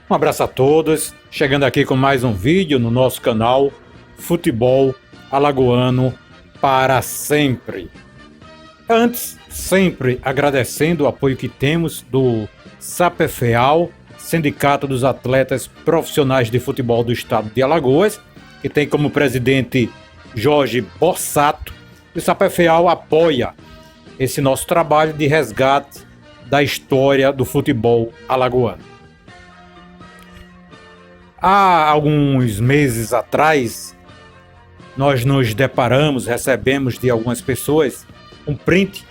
Um abraço a todos, chegando aqui com mais um vídeo no nosso canal Futebol Alagoano para sempre. Antes, sempre agradecendo o apoio que temos do SAPEFEAL, Sindicato dos Atletas Profissionais de Futebol do Estado de Alagoas, que tem como presidente Jorge Borsato, e o SAPEFEAL apoia esse nosso trabalho de resgate da história do futebol alagoano. Há alguns meses atrás, nós nos deparamos, recebemos de algumas pessoas um print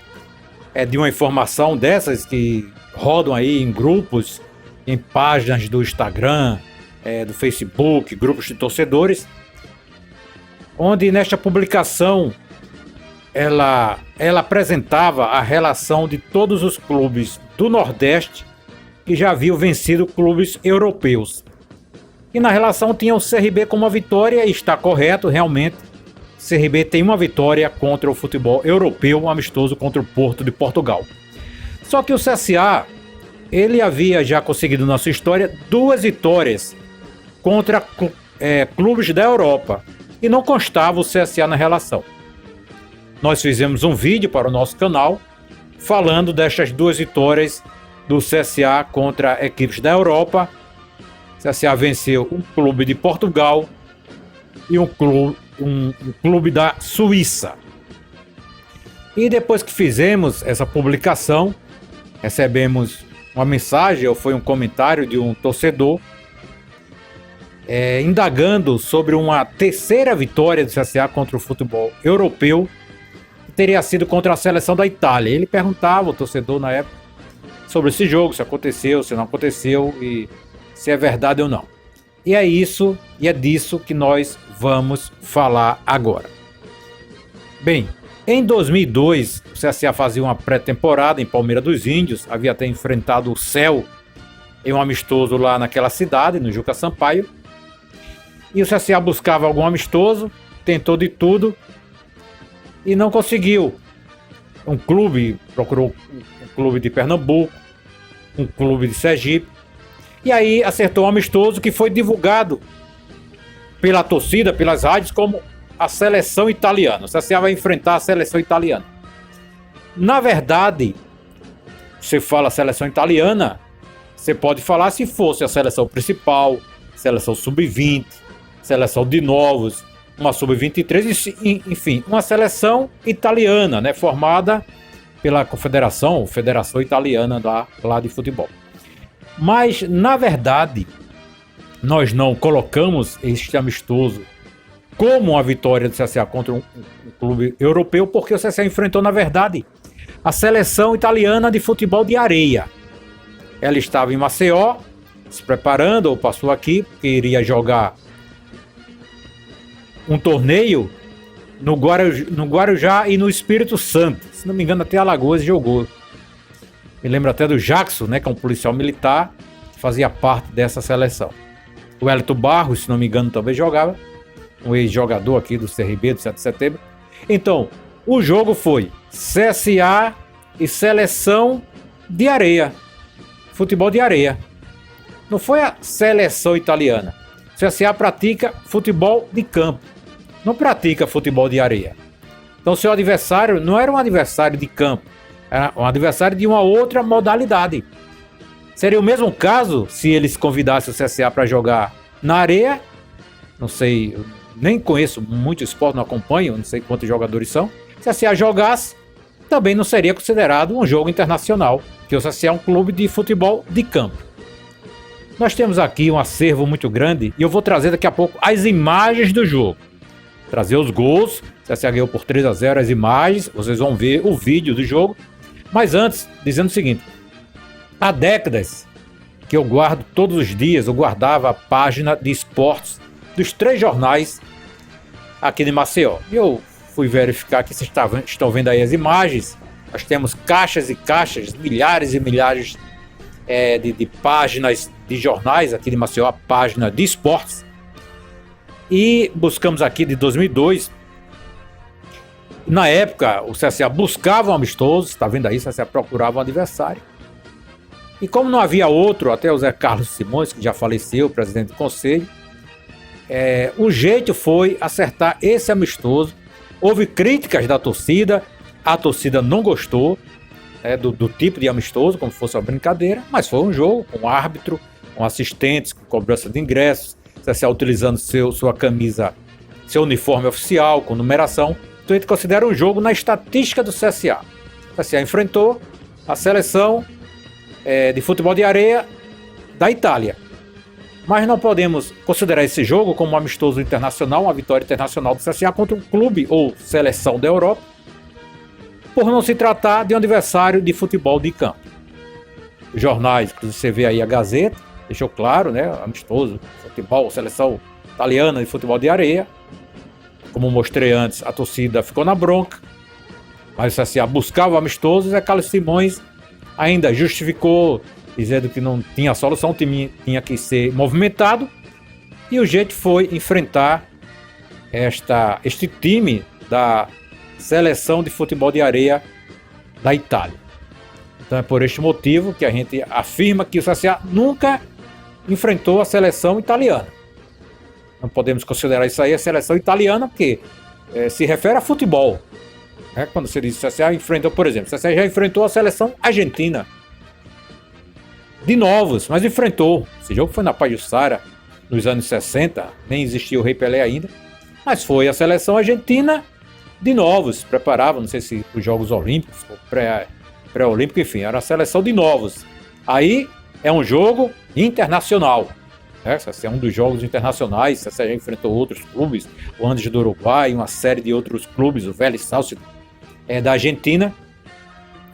de uma informação dessas que rodam aí em grupos, em páginas do Instagram, do Facebook, grupos de torcedores, onde nesta publicação ela apresentava a relação de todos os clubes do Nordeste que já haviam vencido clubes europeus. E na relação tinha o CRB com uma vitória, e está correto, realmente. O CRB tem uma vitória contra o futebol europeu, um amistoso contra o Porto de Portugal. Só que o CSA, ele havia já conseguido na sua história 2 vitórias contra clubes da Europa. E não constava o CSA na relação. Nós fizemos um vídeo para o nosso canal falando destas 2 vitórias do CSA contra equipes da Europa. O CSA venceu um clube de Portugal e um clube da Suíça. E depois que fizemos essa publicação, recebemos uma mensagem, ou foi um comentário de um torcedor, indagando sobre uma terceira vitória do CSA contra o futebol europeu, que teria sido contra a seleção da Itália. Ele perguntava, o torcedor na época, sobre esse jogo, se aconteceu, se não aconteceu e se é verdade ou não. E é isso, e é disso que nós vamos falar agora. Bem, em 2002, o CSA fazia uma pré-temporada em Palmeira dos Índios, havia até enfrentado o Céu em um amistoso lá naquela cidade, no Juca Sampaio, e o CSA buscava algum amistoso, tentou de tudo e não conseguiu. Um clube procurou um clube de Pernambuco, um clube de Sergipe, e aí acertou um amistoso que foi divulgado pela torcida, pelas rádios, como a seleção italiana. O CSA vai enfrentar a seleção italiana. Na verdade, você fala seleção italiana, você pode falar se fosse a seleção principal, seleção sub-20, seleção de novos, uma sub-23, enfim, uma seleção italiana, né, formada pela Federação Italiana lá de futebol. Mas, na verdade, nós não colocamos este amistoso como uma vitória do CSA contra um clube europeu, porque o CSA enfrentou, na verdade, a seleção italiana de futebol de areia. Ela estava em Maceió, se preparando, ou passou aqui, porque iria jogar um torneio no Guarujá e no Espírito Santo. Se não me engano, até Alagoas jogou. Me lembro até do Jackson, né, que é um policial militar, que fazia parte dessa seleção. O Wellington Barros, se não me engano, também jogava. Um ex-jogador aqui do CRB, do 7 de setembro. Então, o jogo foi CSA e seleção de areia. Futebol de areia. Não foi a seleção italiana. O CSA pratica futebol de campo. Não pratica futebol de areia. Então, seu adversário não era um adversário de campo. Era um adversário de uma outra modalidade. Seria o mesmo caso se eles convidassem o CSA para jogar na areia. Não sei, eu nem conheço muito esporte, não acompanho, não sei quantos jogadores são. Se o CSA jogasse, também não seria considerado um jogo internacional, porque o CSA é um clube de futebol de campo. Nós temos aqui um acervo muito grande e eu vou trazer daqui a pouco as imagens do jogo. Trazer os gols, o CSA ganhou por 3-0, as imagens, vocês vão ver o vídeo do jogo. Mas antes, dizendo o seguinte, há décadas que eu guardo todos os dias, eu guardava a página de esportes dos 3 jornais aqui de Maceió. E eu fui verificar que vocês estão vendo aí as imagens. Nós temos caixas e caixas, milhares e milhares de páginas de jornais aqui de Maceió, a página de esportes. E buscamos aqui de 2002. Na época, o CSA buscava um amistoso, está vendo aí, o CSA procurava um adversário. E como não havia outro, até o Zé Carlos Simões, que já faleceu, presidente do conselho, o jeito foi acertar esse amistoso. Houve críticas da torcida, a torcida não gostou do tipo de amistoso, como se fosse uma brincadeira, mas foi um jogo com árbitro, com assistentes, com cobrança de ingressos, CSA utilizando sua camisa, seu uniforme oficial, com numeração. Então a gente considera um jogo na estatística do CSA. O CSA enfrentou a seleção de futebol de areia da Itália. Mas não podemos considerar esse jogo como um amistoso internacional, uma vitória internacional do CSA contra um clube ou seleção da Europa, por não se tratar de um adversário de futebol de campo. Os jornais, inclusive você vê aí a Gazeta, deixou claro, amistoso, futebol, seleção italiana de futebol de areia. Como mostrei antes, a torcida ficou na bronca, mas o CSA buscava o amistoso. Zé Carlos Simões ainda justificou, dizendo que não tinha solução, o time tinha que ser movimentado, e o jeito foi enfrentar este time da seleção de futebol de areia da Itália. Então é por este motivo que a gente afirma que o CSA nunca enfrentou a seleção italiana. Não podemos considerar isso aí a seleção italiana, porque se refere a futebol. Quando você diz que o CSA enfrentou, por exemplo, o CSA já enfrentou a seleção argentina. De novos, mas enfrentou. Esse jogo foi na Pajuçara, nos anos 60, nem existia o Rei Pelé ainda. Mas foi a seleção argentina de novos, preparava, não sei se os Jogos Olímpicos, ou pré-olímpico, enfim, era a seleção de novos. Aí é um jogo internacional. Esse é um dos jogos internacionais. Você já enfrentou outros clubes, o Andes do Uruguai, uma série de outros clubes, o Vélez Sarsfield da Argentina.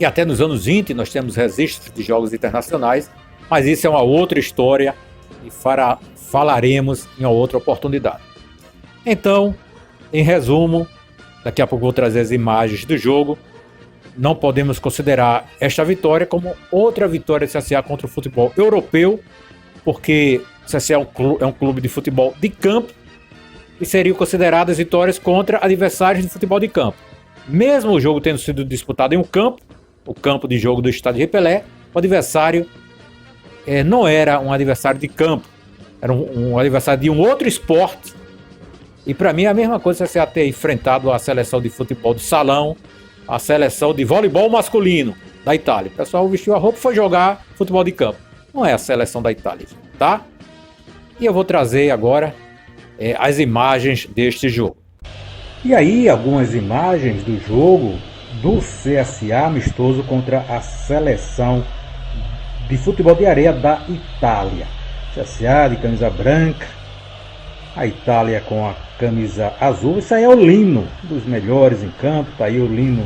E até nos anos 20 nós temos registros de jogos internacionais, mas isso é uma outra história e falaremos em uma outra oportunidade. Então, em resumo, daqui a pouco vou trazer as imagens do jogo. Não podemos considerar esta vitória como outra vitória do CSA contra o futebol europeu, porque o CSA é um clube de futebol de campo e seriam consideradas vitórias contra adversários de futebol de campo. Mesmo o jogo tendo sido disputado em um campo, o campo de jogo do estádio Rei Pelé, o adversário não era um adversário de campo, era um adversário de um outro esporte. E para mim é a mesma coisa você ter enfrentado a seleção de futebol de salão, a seleção de voleibol masculino da Itália. O pessoal vestiu a roupa e foi jogar futebol de campo. Não é a seleção da Itália, tá? E eu vou trazer agora as imagens deste jogo. E aí, algumas imagens do jogo do CSA amistoso contra a seleção de futebol de areia da Itália. CSA de camisa branca, a Itália com a camisa azul. Isso aí é o Lino, dos melhores em campo. Tá aí o Lino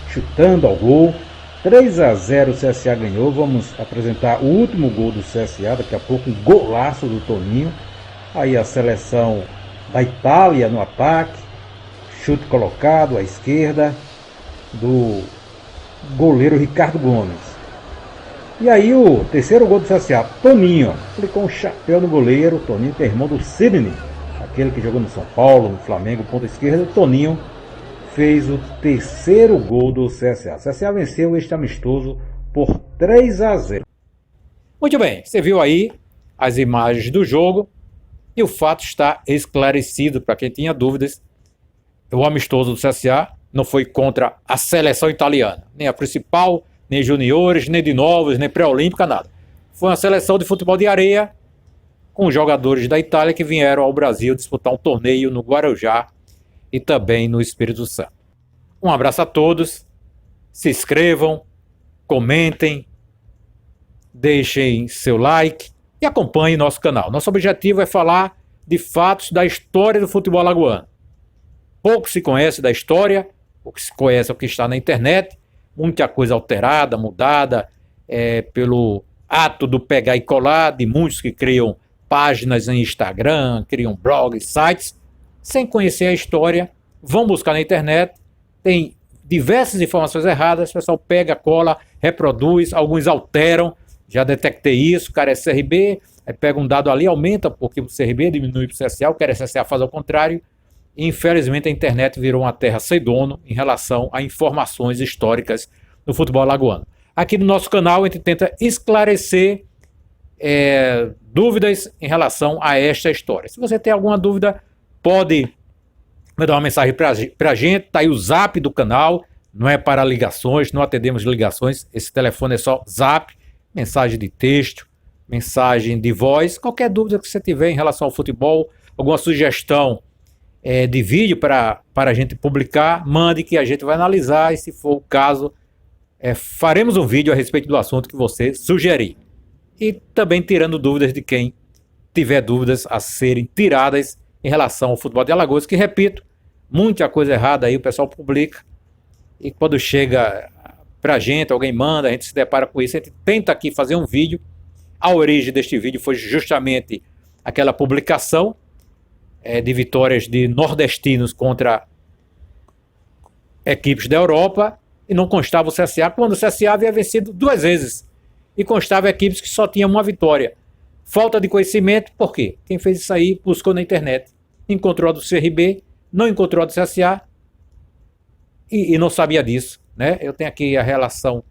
chutando ao gol. 3-0 o CSA ganhou. Vamos apresentar o último gol do CSA, daqui a pouco um golaço do Toninho. Aí a seleção da Itália no ataque, chute colocado à esquerda do goleiro Ricardo Gomes. E aí o terceiro gol do CSA, Toninho, aplicou um chapéu no goleiro. Toninho, que é irmão do Sidney, aquele que jogou no São Paulo, no Flamengo, ponta esquerda. Toninho fez o terceiro gol do CSA. O CSA venceu este amistoso por 3-0. Muito bem, você viu aí as imagens do jogo e o fato está esclarecido para quem tinha dúvidas. O amistoso do CSA não foi contra a seleção italiana, nem a principal, nem juniores, nem de novos, nem pré-olímpica, nada. Foi uma seleção de futebol de areia com jogadores da Itália que vieram ao Brasil disputar um torneio no Guarujá e também no Espírito Santo. Um abraço a todos, se inscrevam, comentem, deixem seu like e acompanhem nosso canal. Nosso objetivo é falar de fatos da história do futebol alagoano. Pouco se conhece da história, pouco se conhece o que está na internet, muita coisa alterada, mudada pelo ato do pegar e colar de muitos que criam páginas em Instagram, criam blogs, sites, sem conhecer a história, vão buscar na internet, tem diversas informações erradas, o pessoal pega, cola, reproduz, alguns alteram, já detectei isso, o cara é CRB, aí pega um dado ali, aumenta porque o CRB diminui para o CSA, o cara é CSA faz ao contrário, e infelizmente a internet virou uma terra sem dono em relação a informações históricas no futebol alagoano. Aqui no nosso canal a gente tenta esclarecer dúvidas em relação a esta história. Se você tem alguma dúvida, pode mandar uma mensagem para a gente. Tá aí o zap do canal, não é para ligações, não atendemos ligações. Esse telefone é só zap, mensagem de texto, mensagem de voz. Qualquer dúvida que você tiver em relação ao futebol, alguma sugestão de vídeo para a gente publicar, mande que a gente vai analisar e, se for o caso, faremos um vídeo a respeito do assunto que você sugerir. E também tirando dúvidas de quem tiver dúvidas a serem tiradas em relação ao futebol de Alagoas, que, repito, muita coisa errada aí o pessoal publica, e quando chega pra gente, alguém manda, a gente se depara com isso, a gente tenta aqui fazer um vídeo. A origem deste vídeo foi justamente aquela publicação de vitórias de nordestinos contra equipes da Europa, e não constava o CSA, quando o CSA havia vencido 2 vezes, e constava equipes que só tinham uma vitória. Falta de conhecimento, por quê? Quem fez isso aí buscou na internet, encontrou a do CRB, não encontrou a do CSA, e não sabia disso, né? Eu tenho aqui a relação,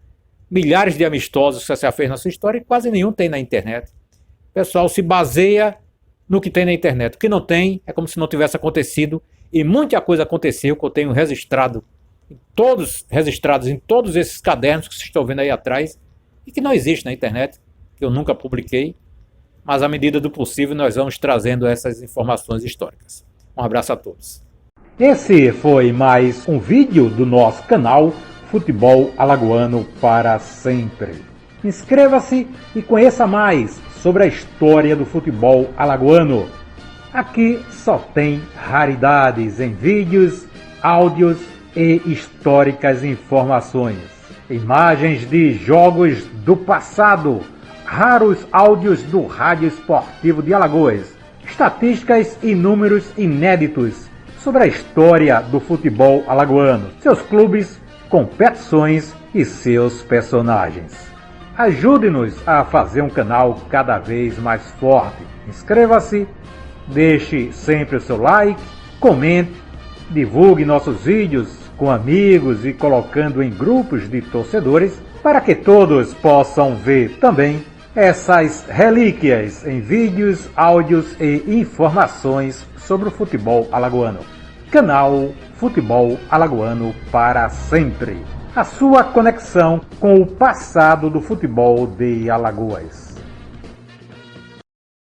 milhares de amistosos que o CSA fez na sua história, e quase nenhum tem na internet. O pessoal se baseia no que tem na internet. O que não tem é como se não tivesse acontecido, e muita coisa aconteceu que eu tenho registrados em todos esses cadernos que vocês estão vendo aí atrás, e que não existe na internet, que eu nunca publiquei, mas à medida do possível nós vamos trazendo essas informações históricas. Um abraço a todos. Esse foi mais um vídeo do nosso canal Futebol Alagoano para Sempre. Inscreva-se e conheça mais sobre a história do futebol alagoano. Aqui só tem raridades em vídeos, áudios e históricas informações. Imagens de jogos do passado, raros áudios do Rádio Esportivo de Alagoas, estatísticas e números inéditos sobre a história do futebol alagoano, seus clubes, competições e seus personagens. Ajude-nos a fazer um canal cada vez mais forte. Inscreva-se, deixe sempre o seu like, comente, divulgue nossos vídeos com amigos e colocando em grupos de torcedores para que todos possam ver também essas relíquias em vídeos, áudios e informações sobre o futebol alagoano. Canal Futebol Alagoano para Sempre. A sua conexão com o passado do futebol de Alagoas.